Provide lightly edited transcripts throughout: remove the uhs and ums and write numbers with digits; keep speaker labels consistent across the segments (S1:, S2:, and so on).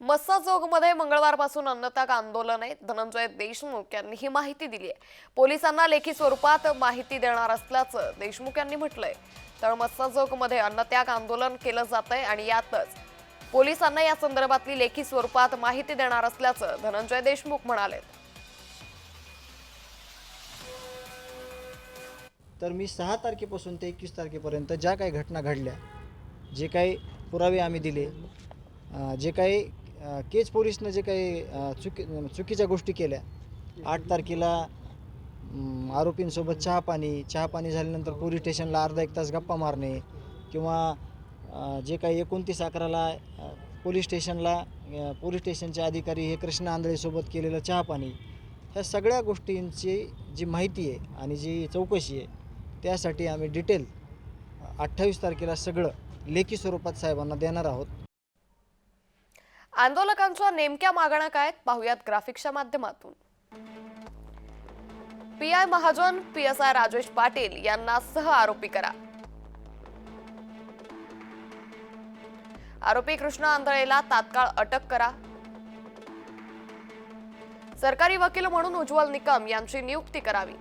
S1: मस्साजोगमध्ये मंगळवारपासून अन्नत्याग आंदोलन आहे. धनंजय देशमुख यांनी ही माहिती दिली आहे. पोलिसांना लेखी स्वरूपात माहिती देणार असल्याचं देशमुख यांनी म्हटलंय. तर मस्साजोगमध्ये अन्नत्याग आंदोलन केलं जातंय आणि यातच पोलिसांना या संदर्भातली लेखी स्वरूपात माहिती देणार असल्याचं धनंजय देशमुख म्हणाले.
S2: तर मी 6 तारखेपासून ते 21 तारखेपर्यंत ज्या काही घटना घडल्या, जे काही पुरावे आम्ही दिले, जे काही केज पोलिसनं जे काही चुकीच्या गोष्टी केल्या, 8 तारखेला आरोपींसोबत चहापाणी झाल्यानंतर पोलीस स्टेशनला अर्धा एक तास गप्पा मारणे किंवा जे काही 29/11ला पोलीस स्टेशनचे अधिकारी हे कृष्णा आंधळेसोबत केलेलं चहापाणी, ह्या सगळ्या गोष्टींची जी माहिती आहे आणि जी चौकशी आहे त्यासाठी आम्ही डिटेल 28 तारखेला सगळं लेखी स्वरूपात साहेबांना देणार आहोत.
S1: आंदोलकांच्या नेमक्या मागण्या काय पाहूयात ग्राफिक्सच्या माध्यमातून. पीआय महाजन, पीएसआय राजेश पाटील यांना सह आरोपी करा. आरोपी कृष्णा आंधळेला तात्काळ अटक करा. सरकारी वकील म्हणून उज्ज्वल निकम यांची नियुक्ती करावी.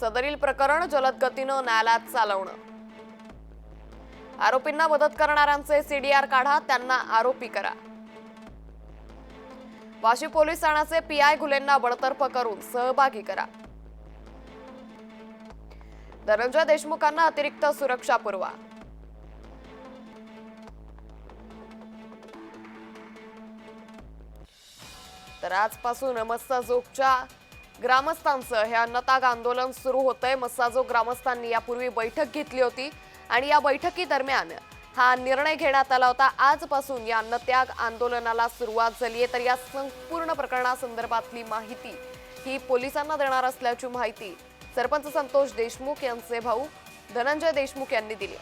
S1: सदरील प्रकरण जलद गतीनं न्यायालयात चालवणं. आरोपींना मदत करणाऱ्यांचे सीडीआर काढा, त्यांना आरोपी करा. वाशी पोलीस ठाण्याचे पीआय घुलेंना बडतर्फ करून सहभागी करा. धनंजय देशमुखांना अतिरिक्त सुरक्षा पुरवा. तर आजपासून मस्साजोगच्या ग्रामस्थांचं हे अन्नत्याग आंदोलन सुरू होतंय. मस्साजोग ग्रामस्थांनी यापूर्वी बैठक घेतली होती आणि या बैठकीदरम्यान हा निर्णय घेण्यात आला होता. आजपासून या अन्नत्याग आंदोलनाला सुरुवात झाली आहे. तर या संपूर्ण प्रकरणासंदर्भातली माहिती ही पोलिसांना देणार असल्याची माहिती सरपंच संतोष देशमुख यांचे भाऊ धनंजय देशमुख यांनी दिली.